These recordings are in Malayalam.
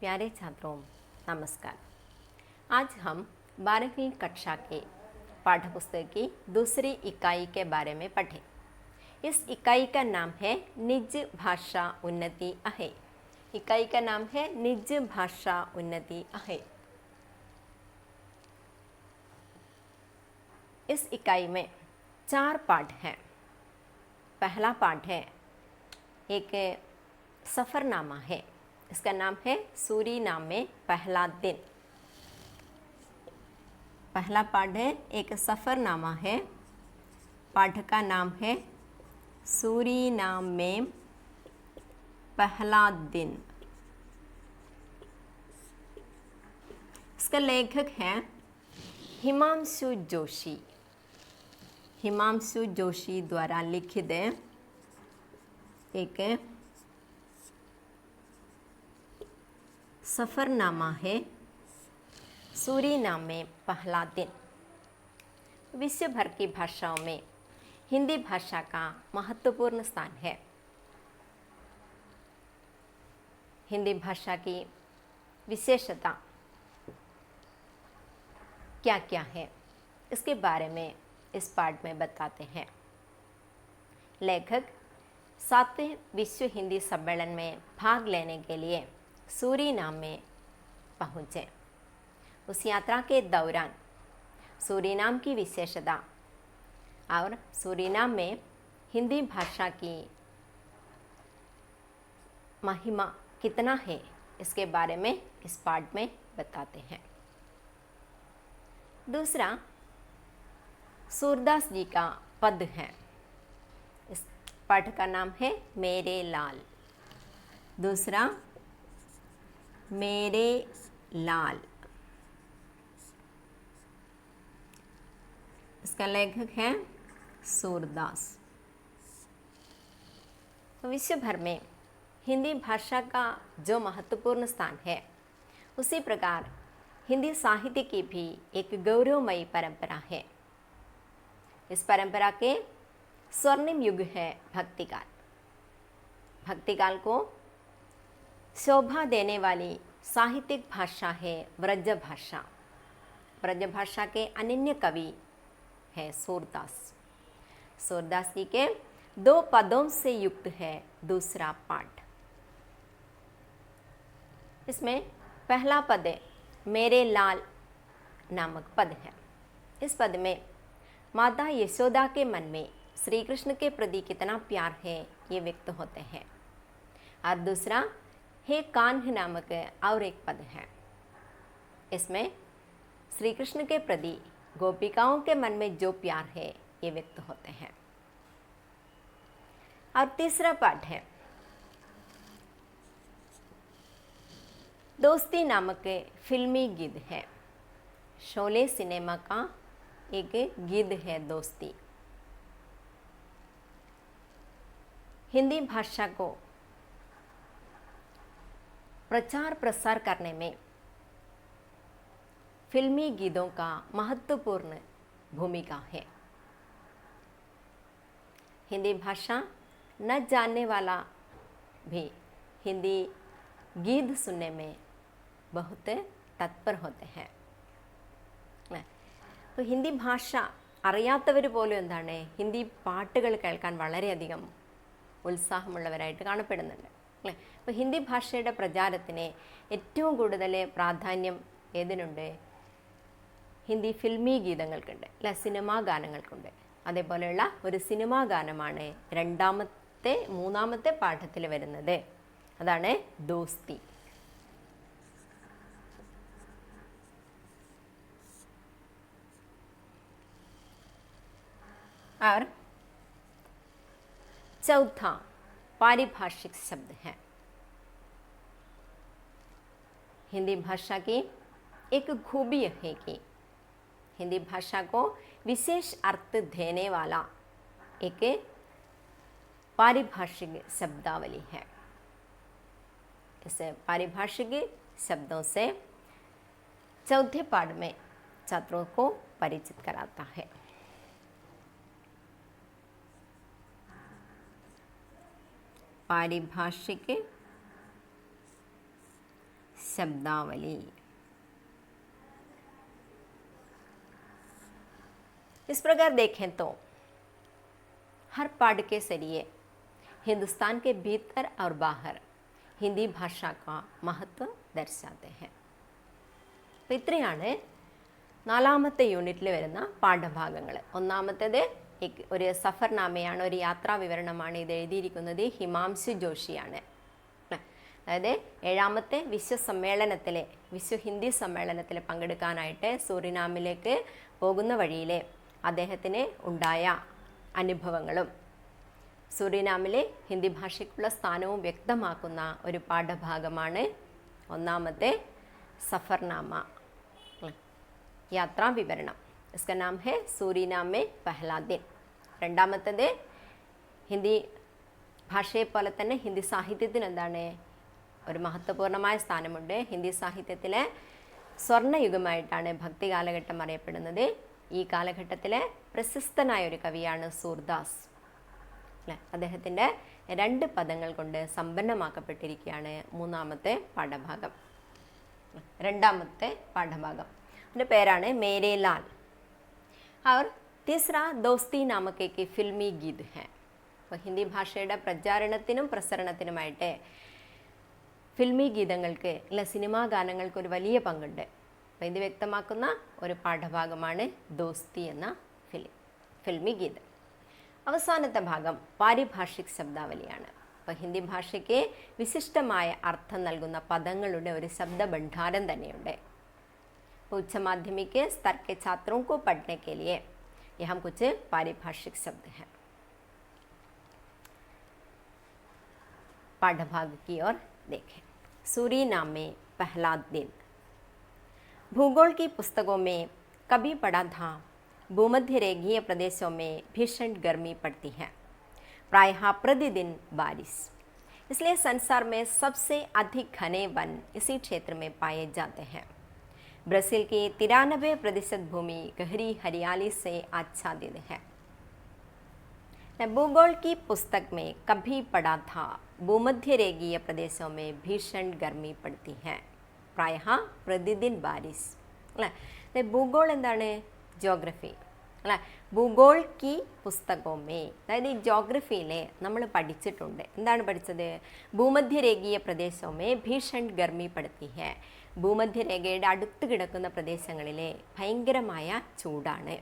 प्यारे छात्रों नमस्कार। आज हम 12वीं कक्षा के पाठ्यपुस्तक की दूसरी इकाई के बारे में पढ़ें। इस इकाई का नाम है निज भाषा उन्नति आहे। इकाई का नाम है निज भाषा उन्नति आहे। इस इकाई में 4 पाठ हैं। पहला पाठ है एक सफ़रनामा है। इसका नाम है सूरीनाम में पहला दिन। पहला पाठ है एक सफ़रनामा है। पाठ का नाम है सूरीनाम में पहला दिन। इसका लेखक है हिमांशु जोशी। हिमांशु जोशी द्वारा लिखित एक सफ़रनामा है सूरीनाम में पहला दिन। विश्व भर की भाषाओं में हिंदी भाषा का महत्वपूर्ण स्थान है। हिंदी भाषा की विशेषता क्या क्या है इसके बारे में इस पाठ में बताते हैं। लेखक 7वें विश्व हिंदी सम्मेलन में भाग लेने के लिए सूरीनाम में पहुँचे। उस यात्रा के दौरान सूरीनाम की विशेषता और सूरीनाम में हिंदी भाषा की महिमा कितना है इसके बारे में इस पाठ में बताते हैं। दूसरा सूरदास जी का पद है। इस पाठ का नाम है मेरे लाल। दूसरा मेरे लाल। इसका लेखक है सूरदास। तो विश्व भर में हिंदी भाषा का जो महत्वपूर्ण स्थान है उसी प्रकार हिंदी साहित्य की भी एक गौरवमयी परंपरा है। इस परंपरा के स्वर्णिम युग है भक्तिकाल। भक्तिकाल को शोभा देने वाली साहित्यिक भाषा है ब्रज भाषा। ब्रज भाषा के अनन्य कवि है सूरदास। सूरदास जी के 2 पदों से युक्त है दूसरा पाठ। इसमें पहला पद मेरे लाल नामक पद है। इस पद में माता यशोदा के मन में श्री कृष्ण के प्रति कितना प्यार है ये व्यक्त होते हैं। और दूसरा हे कान्ह नामक और एक पद है। इसमें श्री कृष्ण के प्रति गोपिकाओं के मन में जो प्यार है ये व्यक्त होते हैं। और तीसरा पाठ है दोस्ती नामक फिल्मी गीत है। शोले सिनेमा का एक गीत है दोस्ती। हिंदी भाषा को प्रचार प्रसार करने में फिल्मी गीतों का महत्वपूर्ण भूमिका है। हिंदी भाषा न जानने वाला भी हिंदी गीत सुनने में बहुत तत्पर होते हैं। तो हिंदी ഭാഷ അറിയാത്തവർ പോലും എന്താണ് ഹിന്ദി പാട്ടുകൾ കേൾക്കാൻ വളരെയധികം ഉത്സാഹമുള്ളവരായിട്ട് കാണപ്പെടുന്നുണ്ട് അല്ലേ? അപ്പോൾ ഹിന്ദി ഭാഷയുടെ പ്രചാരത്തിന് ഏറ്റവും കൂടുതൽ പ്രാധാന്യം ഏതിനുണ്ട്? ഹിന്ദി ഫിൽമി ഗീതങ്ങൾക്കുണ്ട് അല്ല, സിനിമാ ഗാനങ്ങൾക്കുണ്ട്. അതേപോലെയുള്ള ഒരു സിനിമാ ഗാനമാണ് മൂന്നാമത്തെ പാഠത്തിൽ വരുന്നത്. അതാണ് ദോസ്തി. और चौथा पारिभाषिक शब्द है। हिंदी भाषा की एक खूबी है कि हिंदी भाषा को विशेष अर्थ देने वाला एक पारिभाषिक शब्दावली है। इस पारिभाषिक शब्दों से चौथे पाठ में छात्रों को परिचित कराता है। पारिभाषिक शब्दावली। इस प्रकार देखें तो हर पाठ के जरिए हिंदुस्तान के भीतर और बाहर हिंदी भाषा का महत्व दर्शाते हैं. അപ്പോൾ ഇത്രയാണ് നാലാമത്തെ യൂണിറ്റിൽ വരുന്ന പാഠഭാഗങ്ങൾ. ഒന്നാമത്തേത് ഒരു സഫർനാമയാണ്, ഒരു യാത്രാ വിവരണമാണ്. ഇത് എഴുതിയിരിക്കുന്നത് ഹിമാംശു ജോഷിയാണ്. അതായത് 7ാമത്തെ വിശ്വ ഹിന്ദി സമ്മേളനത്തിൽ പങ്കെടുക്കാനായിട്ട് സൂറിനാമിലേക്ക് പോകുന്ന വഴിയിൽ അദ്ദേഹത്തിന് ഉണ്ടായ അനുഭവങ്ങളും സൂറിനാമിലെ ഹിന്ദി ഭാഷയ്ക്കുള്ള സ്ഥാനവും വ്യക്തമാക്കുന്ന ഒരു പാഠഭാഗമാണ് ഒന്നാമത്തെ സഫർനാമ, യാത്രാ വിവരണം. इसका नाम है सूरीनाम में पहला दिन. രണ്ടാമത്തേത് ഹിന്ദി ഭാഷയെ പോലെ തന്നെ ഹിന്ദി സാഹിത്യത്തിന് എന്താണ് ഒരു മഹത്വപൂർണ്ണമായ സ്ഥാനമുണ്ട്. ഹിന്ദി സാഹിത്യത്തിലെ സ്വർണ്ണയുഗമായിട്ടാണ് ഭക്തി കാലഘട്ടം അറിയപ്പെടുന്നത്. ഈ കാലഘട്ടത്തിലെ പ്രശസ്തനായ ഒരു കവിയാണ് സൂർദാസ് അല്ലേ. അദ്ദേഹത്തിൻ്റെ 2 പദങ്ങൾ കൊണ്ട് സമ്പന്നമാക്കപ്പെട്ടിരിക്കുകയാണ് മൂന്നാമത്തെ പാഠഭാഗം. രണ്ടാമത്തെ പാഠഭാഗം അതിൻ്റെ പേരാണ് മേരെ ലാൽ. और तीसरा दोस्ती नामक एक फिल्मी गीत है. അപ്പോൾ ഹിന്ദി ഭാഷയുടെ പ്രചാരണത്തിനും പ്രസരണത്തിനുമായിട്ട് ഫിൽമി ഗീതങ്ങൾക്ക് അല്ല സിനിമാ ഗാനങ്ങൾക്ക് ഒരു വലിയ പങ്കുണ്ട്. അപ്പോൾ ഇത് വ്യക്തമാക്കുന്ന ഒരു പാഠഭാഗമാണ് ദോസ്തി എന്ന ഫിൽമി ഗീതം. അവസാനത്തെ ഭാഗം പാരിഭാഷിക് ശബ്ദാവലിയാണ്. അപ്പോൾ ഹിന്ദി ഭാഷയ്ക്ക് വിശിഷ്ടമായ അർത്ഥം നൽകുന്ന പദങ്ങളുടെ ഒരു ശബ്ദഭണ്ഡാരം തന്നെയുണ്ട്. उच्च माध्यमिक स्तर के छात्रों को पढ़ने के लिए यहाँ कुछ पारिभाषिक शब्द हैं. पाठभाग की ओर देखें. सूरीनाम में पहला दिन. भूगोल की पुस्तकों में कभी पढ़ा था भूमध्य रेखीय प्रदेशों में भीषण गर्मी पड़ती है, प्रायः प्रतिदिन बारिश. इसलिए संसार में सबसे अधिक घने वन इसी क्षेत्र में पाए जाते हैं. ब्राज़ील की 93% भूमि गहरी हरियाली से आच्छादित है. भूगोल की पुस्तक में कभी पढ़ा था भूमध्य रेखीय प्रदेशों में भीषण गर्मी पड़ती है, प्रायः प्रतिदिन बारिश. अल्ले भूगोल എന്താണ് ജോഗ്രഫി അല്ലേ. ഭൂഗോൾ കി പുസ്തകമേ അതായത് ഈ ജോഗ്രഫിയിലെ നമ്മൾ പഠിച്ചിട്ടുണ്ട്. എന്താണ് പഠിച്ചത്? ഭൂമധ്യരേഖീയ പ്രദേശമേ ഭീഷൺ ഗർമി പടുത്തി ഹെ. ഭൂമധ്യരേഖയുടെ അടുത്ത് കിടക്കുന്ന പ്രദേശങ്ങളിലെ ഭയങ്കരമായ ചൂടാണ്.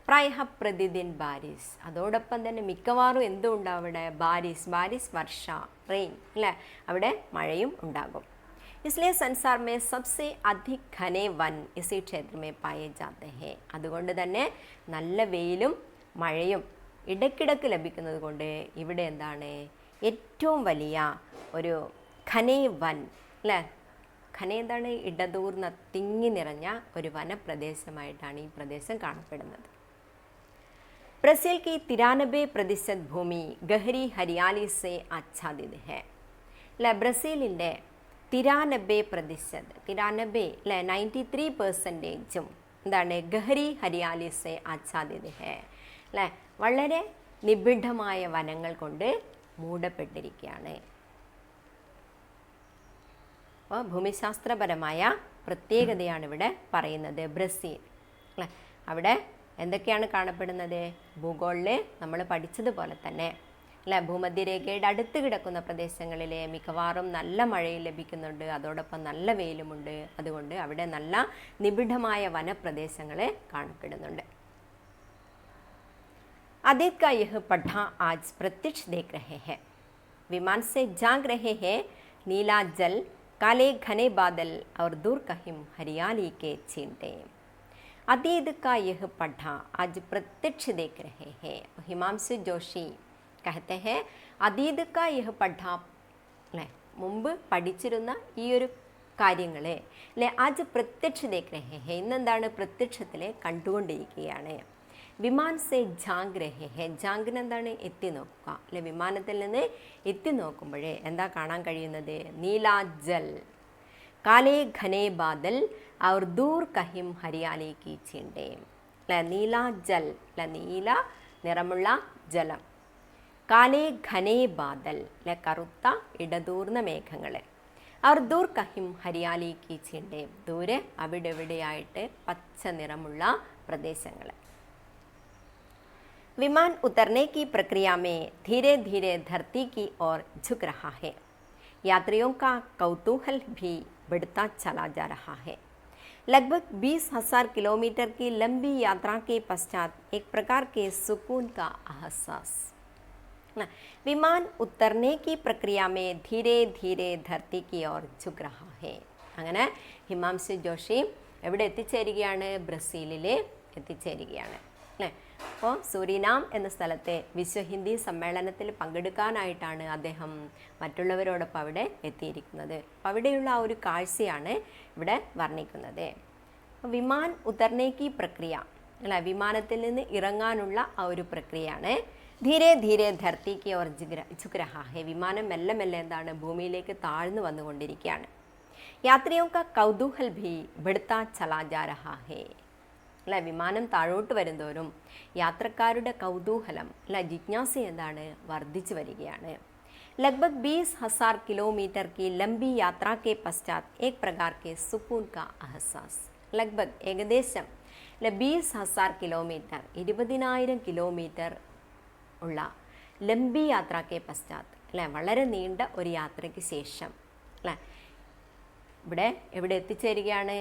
പ്രായഃ പ്രതിദിൻ ബാരിസ്. അതോടൊപ്പം തന്നെ മിക്കവാറും എന്തും ഉണ്ടാവും അവിടെ? ബാരിസ് വർഷ, റെയിൻ അല്ലേ, അവിടെ മഴയും ഉണ്ടാകും. इसलिए संसार में सबसे अधिक घने वन इसी क्षेत्र में पाए जाते हैं. അതുകൊണ്ട് തന്നെ നല്ല വെയിലും മഴയും ഇടയ്ക്കിടയ്ക്ക് ലഭിക്കുന്നത് കൊണ്ട് ഇവിടെ എന്താണ് ഏറ്റവും വലിയ ഒരു ഘനേ വൻ അല്ലേ. ഖന എന്താണ്? ഇടതൂർന്ന തിങ്ങി നിറഞ്ഞ ഒരു വനപ്രദേശമായിട്ടാണ് ഈ പ്രദേശം കാണപ്പെടുന്നത്. ब्राज़ील की 93% ഭൂമി ഗഹരി ഹരിയാലി സെ ആച്ഛാദിത് ഹെ. അല്ലെ ബ്രസീലിൻ്റെ 93% അല്ലെ 93% എന്താണ് ഗഹരി ഹരിയാലി സെ ആച്ഛാദിത് ഹെ അല്ലെ വളരെ നിബിഡമായ വനങ്ങൾ കൊണ്ട് മൂടപ്പെട്ടിരിക്കുകയാണ്. അപ്പോൾ ഭൂമിശാസ്ത്രപരമായ പ്രത്യേകതയാണ് ഇവിടെ പറയുന്നത്. ബ്രസീൽ അല്ലേ, അവിടെ എന്തൊക്കെയാണ് കാണപ്പെടുന്നത്? ഭൂഗോളിൽ നമ്മൾ പഠിച്ചതുപോലെ തന്നെ അല്ലേ, ഭൂമധ്യരേഖയുടെ അടുത്ത് കിടക്കുന്ന പ്രദേശങ്ങളിൽ മിക്കവാറും നല്ല മഴയും ലഭിക്കുന്നുണ്ട്, അതോടൊപ്പം നല്ല വെയിലുമുണ്ട്. അതുകൊണ്ട് അവിടെ നല്ല നിബിഡമായ വനപ്രദേശങ്ങൾ കാണപ്പെടുന്നുണ്ട്. आदित्य का यह पढ़ा आज प्रत्यक्ष देख रहे हैं. विमान से झांक रहे हैं नीला जल, काले घने बादल और दूर कहीं हरियाली के छींटे. अतीत का यह पढ़ा आज प्रत्यक्ष देख रहे हैं. हिमांशु जोशी कहते हैं अतीत का यह പഠാ അല്ലേ, മുമ്പ് പഠിച്ചിരുന്ന ഈ ഒരു കാര്യങ്ങളെ അല്ലേ ആജ് പ്രത്യക്ഷ ദേഖ് രഹേ ഹേ, ഇന്നെന്താണ് പ്രത്യക്ഷത്തിൽ കണ്ടുകൊണ്ടിരിക്കുകയാണ്. വിമാൻ സെ ജാങ്ക് രഹേ ഹേ, ജാങ്കിന് എന്താണ്? എത്തി നോക്കുക അല്ലെ. വിമാനത്തിൽ നിന്ന് എത്തി നോക്കുമ്പോഴേ എന്താ കാണാൻ കഴിയുന്നത്? നീലാ ജൽ, കാലേ ഘനേ ബാദൽ और दूर कहीं हरियाली की छींटे അല്ലെ. നീലാ ജൽ അല്ലെ, നീല നിറമുള്ള ജലം. കാലേ ഘനേ ബാദൽ അല്ലെ, കറുത്ത ഇടതൂർന്ന മേഘങ്ങൾ. അവർ ദൂർ കഹിം ഹരിയാലി കി ചീണ്ടേ, ദൂരെ അവിടെ എവിടെയായിട്ട് പച്ച നിറമുള്ള പ്രദേശങ്ങൾ. विमान उतरने की प्रक्रिया में धीरे धीरे धरती की ओर झुक रहा है. यात्रियों का कौतूहल भी बढ़ता चला जा रहा है. लगभग 20,000 किलोमीटर की लंबी यात्रा के पश्चात एक प्रकार के सुकून का एहसास. विमान उतरने की प्रक्रिया में धीरे धीरे धरती की ओर झुक रहा है. അങ്ങനെ ഹിമാംശു ജോഷി എവിടെ എത്തിച്ചേരുകയാണ്? ബ്രസീലിൽ എത്തിച്ചേരുകയാണ് അല്ലേ. അപ്പോൾ സൂരിനാം എന്ന സ്ഥലത്തെ വിശ്വ ഹിന്ദി സമ്മേളനത്തിൽ പങ്കെടുക്കാനായിട്ടാണ് അദ്ദേഹം മറ്റുള്ളവരോടൊപ്പം അവിടെ എത്തിയിരിക്കുന്നത്. അപ്പം അവിടെയുള്ള ആ ഒരു കാഴ്ചയാണ് ഇവിടെ വർണ്ണിക്കുന്നത്. വിമാൻ ഉത്തർനേക്കി പ്രക്രിയ അല്ല, വിമാനത്തിൽ നിന്ന് ഇറങ്ങാനുള്ള ആ ഒരു പ്രക്രിയയാണ്. ധീരെ ധീരെ ധർത്തിക്ക് ഓർ ഝുക് രഹാ ഹെ, വിമാനം മെല്ലെ മെല്ലെ എന്താണ് ഭൂമിയിലേക്ക് താഴ്ന്നു വന്നുകൊണ്ടിരിക്കുകയാണ്. യാത്രിയോ കാ കൗതൂഹൽ ഭി ബഡ്താ ചലാ ജാ രഹാ ഹെ അല്ല, വിമാനം താഴോട്ട് വരുന്തോറും യാത്രക്കാരുടെ കൗതൂഹലം അല്ല, ജിജ്ഞാസ എന്താണ് വർദ്ധിച്ചു വരികയാണ്. लगभग 20,000 किलोमीटर की लंबी यात्रा के पश्चात एक प्रकार के सुकून का एहसास. लगभग ഏകദേശം 20,000 കിലോമീറ്റർ 20,000 കിലോമീറ്റർ ഉള്ള ലംബി യാത്ര കെ പശ്ചാത്ത് അല്ലേ, വളരെ നീണ്ട ഒരു യാത്രയ്ക്ക് ശേഷം അല്ലേ ഇവിടെ എവിടെ എത്തിച്ചേരുകയാണ്?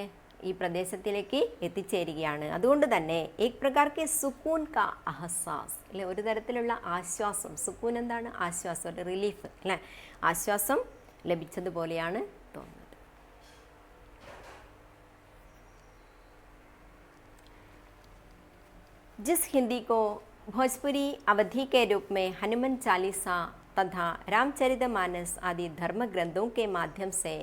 ഈ പ്രദേശത്തിലേക്ക് എത്തിച്ചേരുകയാണ്. അതുകൊണ്ട് തന്നെ ഏക് പ്രകാർക്കെ സുക്കൂൻ കാ അഹസാസ് അല്ലെ, ഒരു തരത്തിലുള്ള ആശ്വാസം. സുക്കൂൻ എന്താണ്? ആശ്വാസം, ഒരു റിലീഫ് അല്ലേ, ആശ്വാസം ലഭിച്ചതുപോലെയാണ് തോന്നുന്നത്. जिस हिंदी को भोजपुरी अवधि के रूप में हनुमान चालीसा तथा रामचरितमानस आदि धर्म ग्रंथों के माध्यम से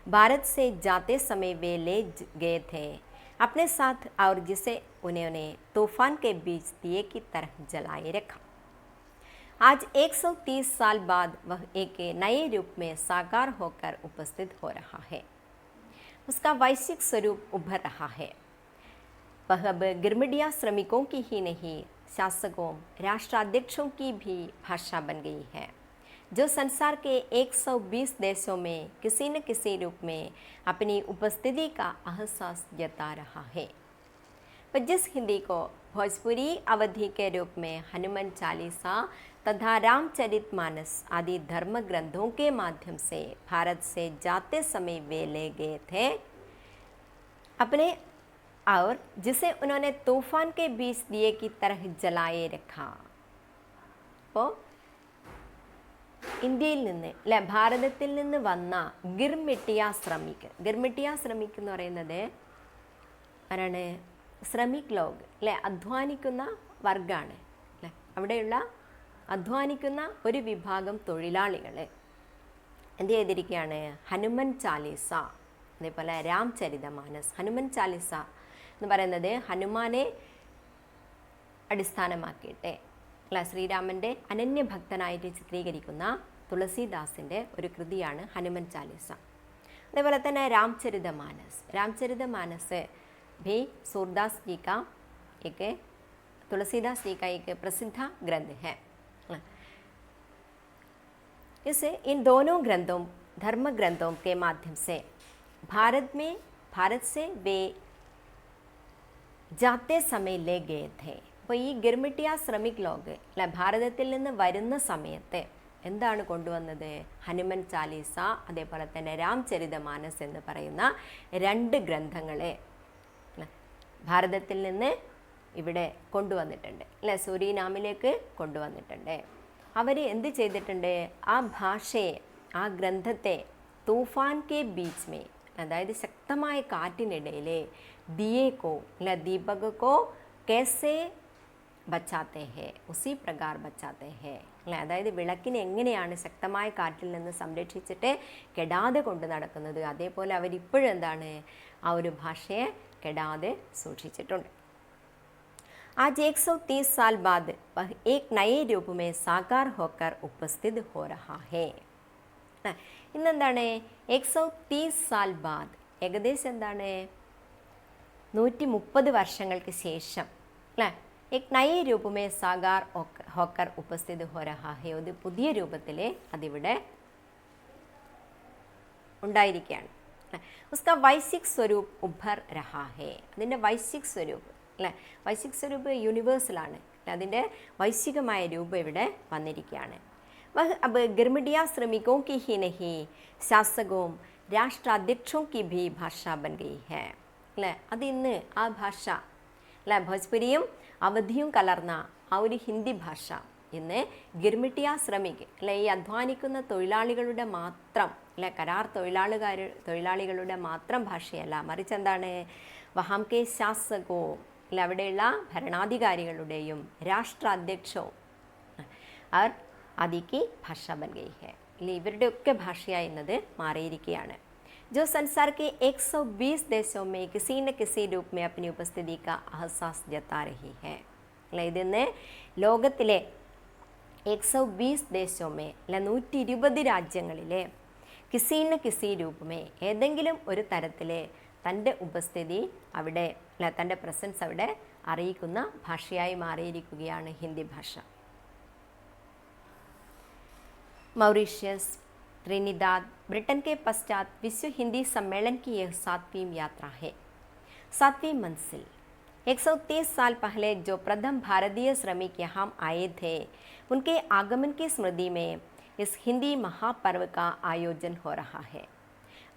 भारत से जाते समय वे ले गए थे अपने साथ, और जिसे उन्होंने तूफान के बीच दिए की तरह जलाए रखा. आज 130 साल बाद वह एक नए रूप में साकार होकर उपस्थित हो रहा है. उसका वैश्विक स्वरूप उभर रहा है. वह अब गिरमिटिया श्रमिकों की ही नहीं, शासकों, राष्ट्राध्यक्षों की भी भाषा बन गई है, जो संसार के 120 देशों में किसी न किसी रूप में अपनी उपस्थिति का एहसास जता रहा है. पर जिस हिंदी को भोजपुरी अवधि के रूप में हनुमान चालीसा तथा रामचरितमानस आदि धर्म ग्रंथों के माध्यम से भारत से जाते समय वे ले गए थे अपने, और जिसे उन्होंने तूफान के बीच दिए की तरह जलाए रखा. അപ്പോൾ ഇന്ത്യയിൽ നിന്ന് അല്ലെ, ഭാരതത്തിൽ നിന്ന് വന്ന ഗിർമിട്ടിയ ശ്രമിക് എന്ന് പറയുന്നത് ആരാണ്? ശ്രമിക് ലോഗ് അല്ലെ, അധ്വാനിക്കുന്ന വർഗമാണ് അല്ലെ. അവിടെയുള്ള അധ്വാനിക്കുന്ന ഒരു വിഭാഗം തൊഴിലാളികൾ എന്ത് ചെയ്തിരിക്കുകയാണ്? ഹനുമാൻ ചാലീസ അതേപോലെ രാംചരിതമാനസ്. ഹനുമാൻ ചാലീസ എന്ന് പറയുന്നത് ഹനുമാനെ അടിസ്ഥാനമാക്കിയിട്ട് അല്ല, ശ്രീരാമൻ്റെ അനന്യഭക്തനായിട്ട് ചിത്രീകരിക്കുന്ന തുളസീദാസിൻ്റെ ഒരു കൃതിയാണ് ഹനുമാൻ ചാലീസ. അതേപോലെ തന്നെ രാംചരിതമാനസ് भी सूरदास जी का एक, तुलसीदास जी का एक प्रसिद्ध ग्रंथ है. इसे इन दोनों ग्रंथों, धर्म ग्रंथों के माध्यम से भारत से वे जाते समय ले गए थे. അപ്പോൾ ഈ ഗിർമിട്ടിയ ശ്രമിക് ലോഗ് അല്ലെ, ഭാരതത്തിൽ നിന്ന് വരുന്ന സമയത്ത് എന്താണ് കൊണ്ടുവന്നത്? ഹനുമാൻ ചാലീസ അതേപോലെ തന്നെ രാംചരിതമാനസ് എന്ന് പറയുന്ന രണ്ട് ഗ്രന്ഥങ്ങളെ ഭാരതത്തിൽ നിന്ന് ഇവിടെ കൊണ്ടുവന്നിട്ടുണ്ട് അല്ലെ, സൂരിനാമിലേക്ക് കൊണ്ടുവന്നിട്ടുണ്ട്. അവർ എന്ത് ചെയ്തിട്ടുണ്ട്? ആ ഭാഷയെ, ആ ഗ്രന്ഥത്തെ തൂഫാൻ കെ ബീച്ച് മേ, അതായത് ശക്തമായ കാറ്റിനിടയിലെ ദിയേക്കോ അല്ല ദീപകോ കേസേ ബച്ചാത്തെ ഹേ ഉസി പ്രകാർ ബച്ചാത്തെ ഹേ അല്ലെ, അതായത് വിളക്കിനെ എങ്ങനെയാണ് ശക്തമായ കാറ്റിൽ നിന്ന് സംരക്ഷിച്ചിട്ട് കെടാതെ കൊണ്ട് നടക്കുന്നത്, അതേപോലെ അവരിപ്പോഴും എന്താണ് ആ ഒരു ഭാഷയെ കെടാതെ സൂക്ഷിച്ചിട്ടുണ്ട്. आज 130 साल बाद वह एक नए रूप में साकार होकर उपस्थित हो रहा है. ഇന്നെന്താണ്? 130 साल बाद, ഏകദേശം എന്താണ് 130 വർഷങ്ങൾക്ക് ശേഷം അല്ലേ, एक नए रूप में साकार होकर उपस्थित हो रहा है. ഒരു പുതിയ രൂപത്തിൽ അതിവിടെ ഉണ്ടായിരിക്കുകയാണ്. उसका वैश्विक स्वरूप उभर रहा है. അതിൻ്റെ വൈശ്വിക് സ്വരൂപ് അല്ലേ, വൈശ്വിക് സ്വരൂപ് യൂണിവേഴ്സലാണ്. അതിൻ്റെ വൈശ്വികമായ രൂപം ഇവിടെ വന്നിരിക്കുകയാണ്. वह अब गिरमिटिया श्रमिकों की ही नहीं शासकों രാഷ്ട്രാധ്യക്ഷോं की भी ഭാഷ बन गई है അല്ലേ. അത് ഇന്ന് ആ ഭാഷ അല്ലേ, ഭോജ്പുരിയും അവധിയും കലർന്ന ആ ഒരു ഹിന്ദി ഭാഷ ഇന്ന് ഗിർമിട്ടിയ ശ്രമിക് അല്ലെ, ഈ അധ്വാനിക്കുന്ന തൊഴിലാളികളുടെ മാത്രം അല്ലെ, കരാർ തൊഴിലാളികളുടെ മാത്രം ഭാഷയല്ല, മറിച്ച് എന്താണ്, വഹാം കെ ശാസകോ അല്ലെ, അവിടെയുള്ള ഭരണാധികാരികളുടെയും രാഷ്ട്രാധ്യക്ഷവും അവർ അതിക്ക് ഭാഷ ബൻ ഗയി ഹെ അല്ലെ, ഇവരുടെയൊക്കെ ഭാഷയായി എന്നത് മാറിയിരിക്കുകയാണ്. जो संसार के 120 देशों में किसी न किसी रूप में अपनी उपस्थिति का एहसास जता रही है അല്ലെ. ഇതിന്ന് ലോകത്തിലെ 120 ദേശോ മേ അല്ല 120 രാജ്യങ്ങളിലെ കിസി ന കിസി രൂപമേ ഏതെങ്കിലും ഒരു തരത്തിൽ തൻ്റെ ഉപസ്ഥിതി അവിടെ അല്ല, തൻ്റെ പ്രസൻസ് അവിടെ അറിയിക്കുന്ന ഭാഷയായി മാറിയിരിക്കുകയാണ് ഹിന്ദി ഭാഷ. मॉरिशस, त्रिनिदाद, ब्रिटेन के पश्चात विश्व हिंदी सम्मेलन की यह 7वीं यात्रा है. 7वीं मंजिल. 130 साल पहले जो प्रथम भारतीय श्रमिक यहाँ आए थे, उनके आगमन की स्मृति में इस हिंदी महापर्व का आयोजन हो रहा है.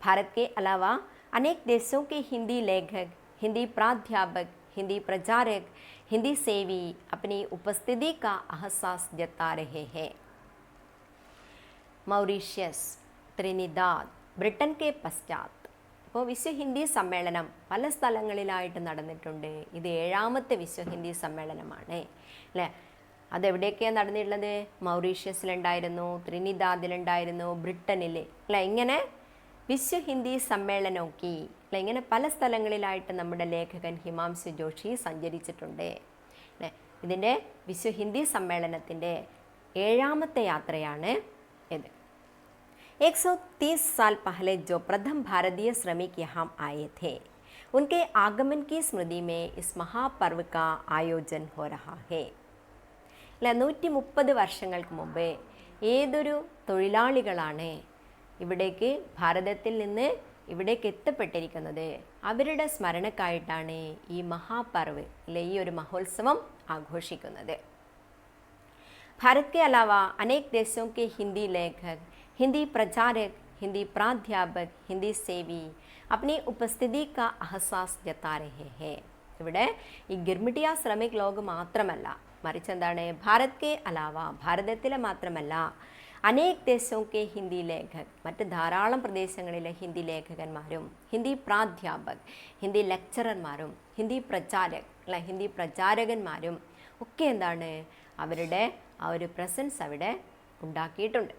भारत के अलावा अनेक देशों के हिंदी लेखक, हिंदी प्राध्यापक, हिंदी प्रचारक, हिंदी सेवी अपनी उपस्थिति का एहसास जता रहे हैं. മൗറീഷ്യസ്, ത്രിനിദാദ്, ബ്രിട്ടൻ കെ പശ്ചാത്ത്. ഇപ്പോൾ വിശ്വ ഹിന്ദി സമ്മേളനം പല സ്ഥലങ്ങളിലായിട്ട് നടന്നിട്ടുണ്ട്. ഇത് 7ാമത്തെ വിശ്വ ഹിന്ദി സമ്മേളനമാണ് അല്ലേ. അതെവിടെയൊക്കെയാണ് നടന്നിട്ടുള്ളത്? മൗറീഷ്യസിലുണ്ടായിരുന്നു, ത്രിനിദാദിലുണ്ടായിരുന്നു, ബ്രിട്ടനിൽ അല്ലേ. ഇങ്ങനെ വിശ്വ ഹിന്ദി സമ്മേളനമൊക്കെ അല്ലെ, ഇങ്ങനെ പല സ്ഥലങ്ങളിലായിട്ട് നമ്മുടെ ലേഖകൻ ഹിമാംശു ജോഷി സഞ്ചരിച്ചിട്ടുണ്ട് അല്ലേ. ഇതിൻ്റെ വിശ്വ ഹിന്ദി സമ്മേളനത്തിൻ്റെ 7ാമത്തെ യാത്രയാണ് ഇത്. 130 साल पहले जो प्रथम भारतीय श्रमिक यहाँ आए थे, उनके आगमन की स्मृति में इस महापर्व का आयोजन हो रहा है. 130 വർഷങ്ങൾക്ക് മുമ്പ് ഏതൊരു തൊഴിലാളികളാണ് ഇവിടേക്ക് ഭാരതത്തിൽ നിന്ന് ഇവിടേക്ക് എത്തപ്പെട്ടിരിക്കുന്നത്, അവരുടെ സ്മരണക്കായിട്ടാണ് ഈ മഹാപർവ് അല്ലെ, ഈ ഒരു മഹോത്സവം ആഘോഷിക്കുന്നത്. भारत के अलावा अनेक देशों के हिंदी लेखक, हिंदी प्रचारक, हिंदी प्राध्यापक, हिंदी सेवी अपनी उपस्थिति का एहसास जता रहे हैं. ഇവിടെ ഈ ഗിർമിട്ടിയ ശ്രമിക് ലോഗ് മാത്രമല്ല, മറിച്ച് എന്താണ്, ഭാരത് കെ അലാവ ഭാരതത്തിലെ മാത്രമല്ല അനേക് ദേശോ കെ ഹിന്ദി ലേഖക് മറ്റ് ധാരാളം പ്രദേശങ്ങളിലെ ഹിന്ദി ലേഖകന്മാരും ഹിന്ദി പ്രാധ്യാപക് ഹിന്ദി ലെക്ചറർമാരും ഹിന്ദി പ്രചാരക് അല്ല ഹിന്ദി പ്രചാരകന്മാരും ഒക്കെ എന്താണ് അവരുടെ ആ ഒരു പ്രസൻസ് അവിടെ ഉണ്ടാക്കിയിട്ടുണ്ട്.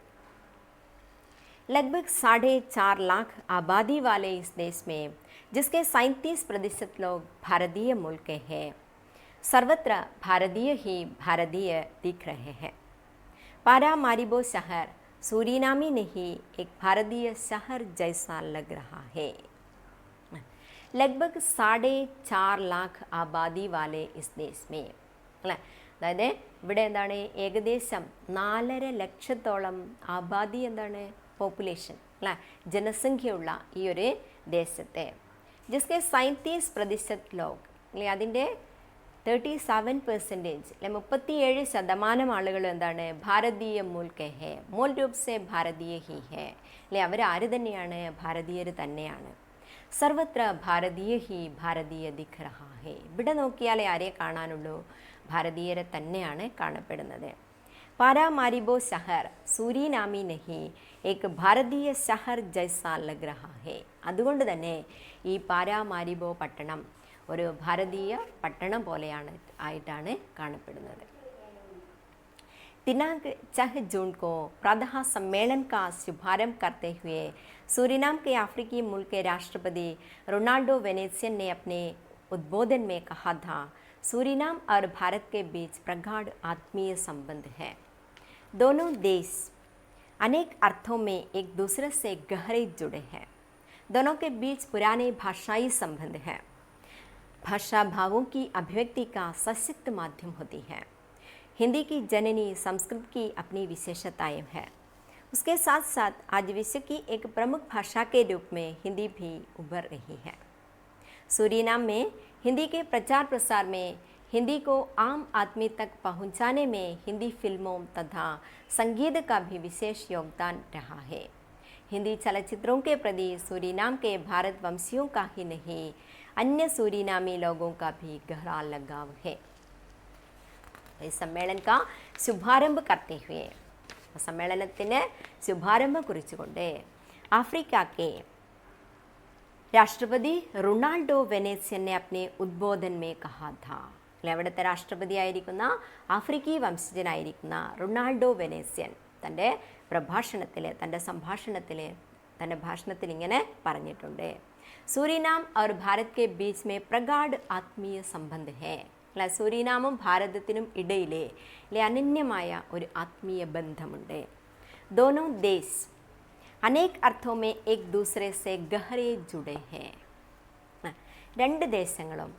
लगभग 4.5 लाख आबादी वाले इस देश में जिसके 37% लोग भारतीय मूल के हैं, सर्वत्र भारतीय ही भारतीय दिख रहे हैं. पारामारिबो शहर सूरीनामी नहीं एक भारतीय शहर जैसा लग रहा है. लगभग 4.5 लाख आबादी वाले इस देश में അല്ലേ, അതായത് ഇവിടെ എന്താണ് ഏകദേശം 4.5 ലക്ഷത്തോളം ആബാദി എന്താണ് പോപ്പുലേഷൻ അല്ലേ, ജനസംഖ്യയുള്ള ഈ ഒരു ദേശത്തെ ജിസ്കെ 37% ലോഗ് അല്ലെ, അതിൻ്റെ 37% അല്ലെ 37% ആളുകൾ എന്താണ് ഭാരതീയ മൂൽ കെ ഹേ, മൂൽ രൂപ് സെ ഭാരതീയ ഹി ഹേ അല്ലെ, അവർ ആര് തന്നെയാണ്, ഭാരതീയർ തന്നെയാണ്. സർവത്ര ഭാരതീയ ഹി ഭാരതീയ ദിഖ് രഹാ ഹേ, ഇവിടെ നോക്കിയാലേ ആരെ കാണാനുള്ളൂ, ഭാരതീയരെ തന്നെയാണ് കാണപ്പെടുന്നത്. പാരാമാരിബോ ശഹർ സൂരീനാമി നഹി ഏക് ഭാരതീയ ശഹർ ജൈസാ ലഗ് രഹാ ഹേ. അതുകൊണ്ട് തന്നെ ഈ പാരാമാരിബോ പട്ടണം ഒരു ഭാരതീയ പട്ടണം പോലെയാണ് ആയിട്ടാണ് കാണപ്പെടുന്നത്. दिनांक 6 जून को प्रातः सम्मेलन का शुभारंभ करते हुए सूरीनाम के अफ्रीकी मुल्क के राष्ट्रपति रोनाल्डो वेनेजियन ने अपने उद्बोधन में कहा था, सूरीनाम और भारत के बीच प्रगाढ़ आत्मीय संबंध है. दोनों देश अनेक अर्थों में एक दूसरे से गहरे जुड़े हैं. दोनों के बीच पुराने भाषाई संबंध है. भाषा भावों की अभिव्यक्ति का सशक्त माध्यम होती है. हिंदी की जननी संस्कृत की अपनी विशेषताएं हैं. उसके साथ साथ आज विश्व की एक प्रमुख भाषा के रूप में हिंदी भी उभर रही है। सूरीनाम में हिंदी के प्रचार प्रसार में, हिंदी को आम आदमी तक पहुंचाने में हिंदी फिल्मों तथा संगीत का भी विशेष योगदान रहा है। हिंदी चलचित्रों के प्रति सूरीनाम के भारतवंशियों का ही नहीं, अन्य सूरीनामी लोगों का भी गहरा लगाव है। इस सम्मेलन का शुभारंभ करते हुए, സമ്മേളനത്തിന് ശുഭാരംഭം കുറിച്ചുകൊണ്ട് अफ्रीका के राष्ट्रपति റൊണാൾഡോ വെനേസ്യൻ ने अपने उद्बोधन में कहा था. അവിടുത്തെ രാഷ്ട്രപതിയായിരിക്കുന്ന ആഫ്രിക്കി വംശജനായിരിക്കുന്ന റൊണാൾഡോ വെനേസ്യൻ തൻ്റെ ഭാഷണത്തിൽ ഇങ്ങനെ പറഞ്ഞിട്ടുണ്ട്. सूरीनाम और भारत के बीच में प्रगाढ़ आत्मीय संबंध है. അല്ല, സൂരീനാമും ഭാരതത്തിനും ഇടയിലെ അനന്യമായ ഒരു ആത്മീയ ബന്ധമുണ്ട്. दोनों देश अनेक अर्थों में एक दूसरे से गहरे जुड़े हैं. രണ്ട് ദേശങ്ങളും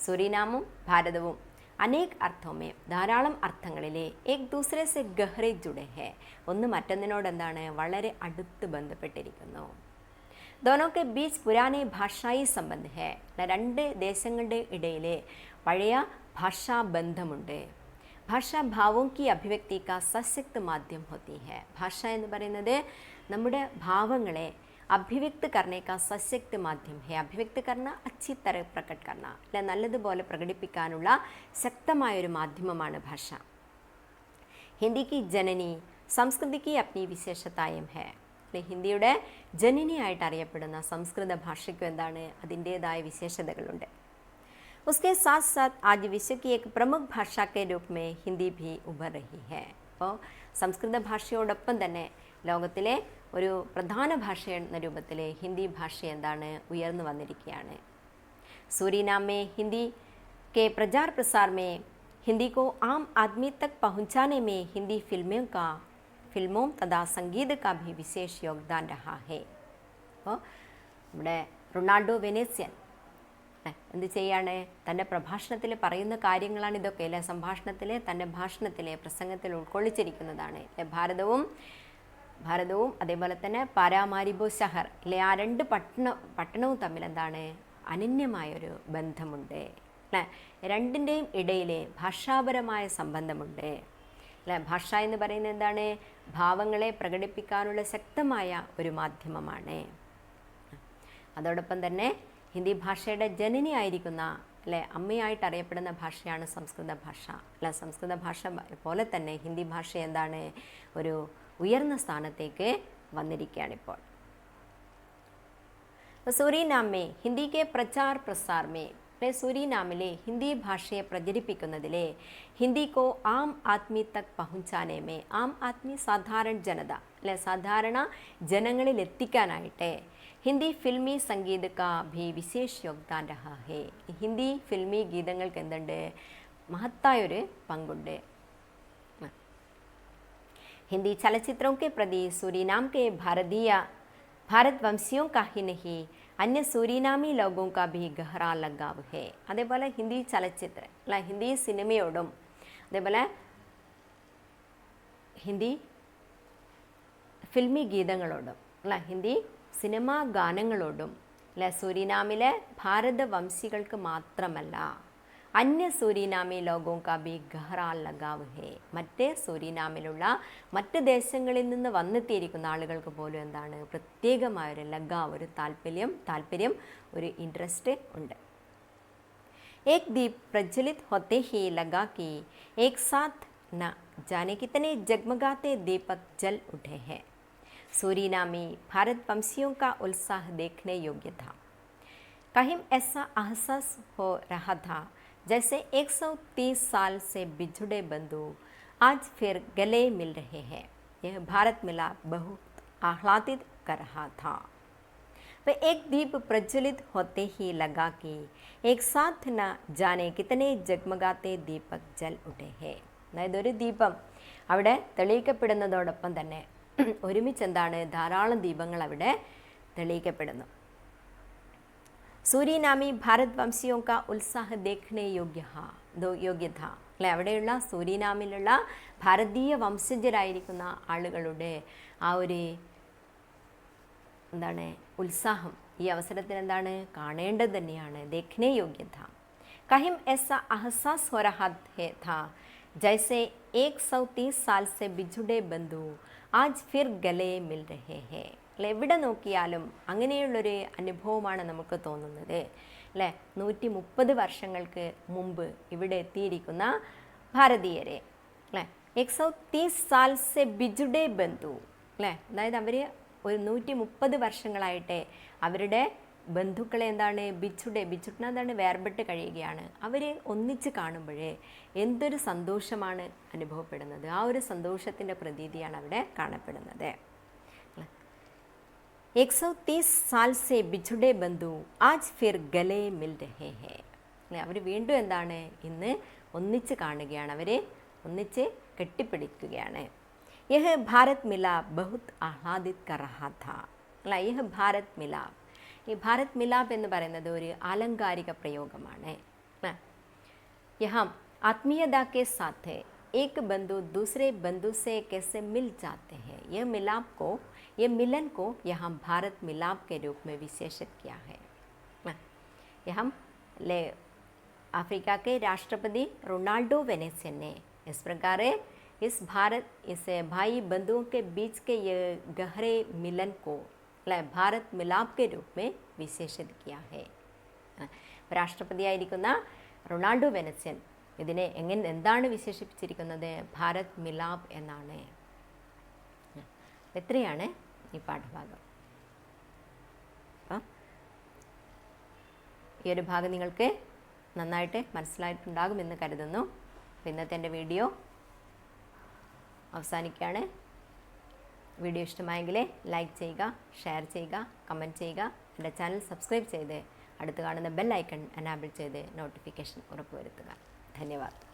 സൂരീനാമും ഭാരതവും അനേക് അർത്ഥമേ ധാരാളം അർത്ഥങ്ങളിലെ ഏക് ദൂസരെ സെ ഗഹ്രെ ജുഡെ ഹെ, ഒന്ന് മറ്റൊന്നിനോട് എന്താണ് വളരെ അടുത്ത് ബന്ധപ്പെട്ടിരിക്കുന്നു. दोनों के बीच पुराने भाषाई संबंध है. രണ്ട് ദേശങ്ങളുടെ ഇടയിലെ പഴയ ഭാഷാ ബന്ധമുണ്ട്. ഭാഷ ഭാവോं की अभिव्यक्ति का सशक्त माध्यम होती है. ഭാഷ എന്ന് പറയുന്നത് നമ്മുടെ ഭാവങ്ങളെ अभिव्यक्त करने का सशक्त माध्यम है. अभिव्यक्त करना, अच्छी तरह प्रकट करना, അല്ലെ നല്ലതുപോലെ പ്രകടിപ്പിക്കാനുള്ള ശക്തമായൊരു മാധ്യമമാണ് ഭാഷ. ഹിന്ദി की जननी संस्कृति की अपनी विशेषताएं है. ഹിന്ദിയുടെ ജനനിയായിട്ട് അറിയപ്പെടുന്ന സംസ്കൃത ഭാഷയ്ക്കും എന്താണ് അതിൻ്റേതായ വിശേഷതകളുണ്ട്. उसके साथ साथ आज विश्व की एक प्रमुख भाषा के रूप में हिंदी भी उभर रही है. അപ്പോൾ സംസ്കൃത ഭാഷയോടൊപ്പം തന്നെ ലോകത്തിലെ ഒരു പ്രധാന ഭാഷ എന്ന രൂപത്തിൽ ഹിന്ദി ഭാഷ എന്താണ് ഉയർന്നു വന്നിരിക്കുകയാണ്. सूरीनाम में हिंदी के प्रचार प्रसार में, हिंदी को आम आदमी तक पहुंचाने में हिंदी फिल्मों तथा संगीत का भी विशेष योगदान रहा है. അപ്പോൾ നമ്മുടെ റൊണാൾഡോ വെനേസ്യൻ എന്ത് ചെയ്യാണ്, തൻ്റെ പ്രഭാഷണത്തിൽ പറയുന്ന കാര്യങ്ങളാണ് ഇതൊക്കെ അല്ലെ, തൻ്റെ ഭാഷണത്തിലെ പ്രസംഗത്തിൽ ഉൾക്കൊള്ളിച്ചിരിക്കുന്നതാണ്. ഭാരതവും അതേപോലെ തന്നെ പാരാമാരിബോ ഷഹർ അല്ലെ, ആ രണ്ട് പട്ടണവും തമ്മിൽ എന്താണ് അനന്യമായൊരു ബന്ധമുണ്ട് അല്ലേ. രണ്ടിൻ്റെയും ഇടയിൽ ഭാഷാപരമായ സംബന്ധമുണ്ട് അല്ലേ. ഭാഷ എന്ന് പറയുന്നത് എന്താണ്, ഭാവങ്ങളെ പ്രകടിപ്പിക്കാനുള്ള ശക്തമായ ഒരു മാധ്യമമാണ്. അതോടൊപ്പം തന്നെ ഹിന്ദി ഭാഷയുടെ ജനനി ആയിരിക്കുന്ന അല്ലെ, അമ്മയായിട്ട് അറിയപ്പെടുന്ന ഭാഷയാണ് സംസ്കൃത ഭാഷ അല്ല. സംസ്കൃത ഭാഷ പോലെ തന്നെ ഹിന്ദി ഭാഷ എന്താണ് ഒരു ഉയർന്ന സ്ഥാനത്തേക്ക് വന്നിരിക്കുകയാണിപ്പോൾ. सूरीनाम में हिंदी के प्रचार प्रसार में, सूरीनामिലെ ഹിന്ദി ഭാഷയെ പ്രചരിപ്പിക്കുന്നതിലെ, ഹിന്ദി को आम आदमी तक पहुंचाने में, आम आदमी സാധാരണ ജനത അല്ലെ, സാധാരണ ജനങ്ങളിൽ എത്തിക്കാനായിട്ട് ഹിന്ദി ഫിൽമി സംഗീത का भी विशेष योगदान रहा है. ഹിന്ദി ഫിൽമി ഗീതങ്ങൾക്ക് എന്തുണ്ട്, മഹത്തായൊരു പങ്കുണ്ട്. हिंदी चलचित्रों के प्रति सूरीनाम के भारतवंशियों का ही नहीं, अन्य सूरीनामी लोगों का भी गहरा लगाव है. അതേപോലെ ഹിന്ദി ചലച്ചിത്ര അല്ല, ഹിന്ദി സിനിമയോടും അതേപോലെ ഹിന്ദി ഫിൽമി ഗീതങ്ങളോടും അല്ല, ഹിന്ദി സിനിമാ ഗാനങ്ങളോടും അല്ല, സൂരീനാമിലെ ഭാരതവംശികൾക്ക് മാത്രമല്ല, അന്യ സൂരീനാമി ലോകോं का भी गहरा लगाव है. മറ്റേ സൂരീനാമിലുള്ള മറ്റ് ദേശങ്ങളിൽ നിന്ന് വന്നെത്തിയിരിക്കുന്ന ആളുകൾക്ക് പോലും എന്താണ് പ്രത്യേകമായൊരു ലഗാവ്, ഒരു താല്പര്യം, ഒരു ഇൻട്രസ്റ്റ് ഉണ്ട്. एक दीप प्रज्वलित होते ही लगा कि एक साथ न जाने कितने जगमगाते दीपक जल उठे हैं. सूरीनामी भारतवंशियों का उत्साह देखने योग्य था. कहीं ऐसा एहसास हो रहा था जैसे 130 साल से बिछुड़े बंधु आज फिर गले मिल रहे हैं. यह भारत मिला बहुत आह्लादित कर रहा था. वह एक दीप प्रज्वलित होते ही लगा कि एक साथ न जाने कितने जगमगाते दीपक जल उठे हैं. അതായത് ഒരു ദീപം അവിടെ തെളിയിക്കപ്പെടുന്നതോടൊപ്പം തന്നെ ഒരുമിച്ച് എന്താണ് ധാരാളം ദീപങ്ങൾ അവിടെ തെളിയിക്കപ്പെടുന്നു. सूरीनामी भारतवंशियों का उत्साह देखने योग्य था. അല്ലെ, അവിടെയുള്ള സൂരിനാമിലുള്ള ഭാരതീയ വംശജരായിരിക്കുന്ന ആളുകളുടെ ആ ഒരു എന്താണ് ഉത്സാഹം ഈ അവസരത്തിൽ എന്താണ് കാണേണ്ടത് തന്നെയാണ്. ദേഖ്നെ യോഗ്യത. കഹിം ऐसा अहसास हो रहा था जैसे 130 साल से बिछुड़े बंधु आज फिर गले मिल रहे हैं. അല്ലെ, എവിടെ നോക്കിയാലും അങ്ങനെയുള്ളൊരു അനുഭവമാണ് നമുക്ക് തോന്നുന്നത്. അല്ലേ, 130 വർഷങ്ങൾക്ക് മുമ്പ് ഇവിടെ എത്തിയിരിക്കുന്ന ഭാരതീയരെ, അല്ലേ, 130 साल से बिछुड़े बंधु, അല്ലേ, അതായത് അവർ ഒരു 130 വർഷങ്ങളായിട്ട് അവരുടെ ബന്ധുക്കളെ എന്താണ് ബിച്ചുട എന്താണ് വേർപെട്ട് കഴിയുകയാണ്. അവർ ഒന്നിച്ച് കാണുമ്പോഴേ എന്തൊരു സന്തോഷമാണ് അനുഭവപ്പെടുന്നത്. ആ ഒരു സന്തോഷത്തിൻ്റെ പ്രതീതിയാണ് അവിടെ കാണപ്പെടുന്നത്. 130 साल से बिछुड़े बंधु आज फिर गले मिल रहे हैं. അല്ലേ, അവർ വീണ്ടും എന്താണ് ഇന്ന് ഒന്നിച്ച് കാണുകയാണ്, അവരെ ഒന്നിച്ച് കെട്ടിപ്പിടിക്കുകയാണ്. यह भारत मिलाप बहुत आह्लादित कर रहा था. അല്ല, यह भारत मिलाप, ഈ ഭാരത് മിലാപ് എന്ന് പറയുന്നത് ഒരു ആലങ്കാരിക പ്രയോഗമാണ്. यहाँ आत्मीयता के साथ एक बंधु दूसरे बंधु से कैसे मिल जाते हैं, यह मिलाप को, यह मिलन को यहाँ भारत मिलाप के रूप में विशेषित किया है. यहाँ ले अफ्रीका के राष्ट्रपति रोनाल्डो वेनेसियन ने इस प्रकार इस भाई बंधुओं के बीच के ये गहरे मिलन को ഭാരത് മിലാപ് കെ രൂപ में വിശേഷിत किया है. രാഷ്ട്രപതിയായിരിക്കുന്ന റൊണാൾഡോ വെനസ്യൻ ഇതിനെ എന്താണ് വിശേഷിപ്പിച്ചിരിക്കുന്നത്? ഭാരത് മിലാപ് എന്നാണ്. എത്രയാണ് ഈ പാഠഭാഗം. ഈ ഒരു ഭാഗം നിങ്ങൾക്ക് നന്നായിട്ട് മനസ്സിലായിട്ടുണ്ടാകുമെന്ന് കരുതുന്നു. ഇന്നത്തെ എൻ്റെ വീഡിയോ അവസാനിക്കുകയാണ്. വീഡിയോ ഇഷ്ടമായെങ്കിൽ ലൈക്ക് ചെയ്യുക, ഷെയർ ചെയ്യുക, കമൻറ്റ് ചെയ്യുക. എൻ്റെ ചാനൽ സബ്സ്ക്രൈബ് ചെയ്ത് അടുത്ത് കാണുന്ന ബെൽ ഐക്കൺ എനാബിൾ ചെയ്ത് നോട്ടിഫിക്കേഷൻ ഉറപ്പുവരുത്തുക. ധന്യവാദം.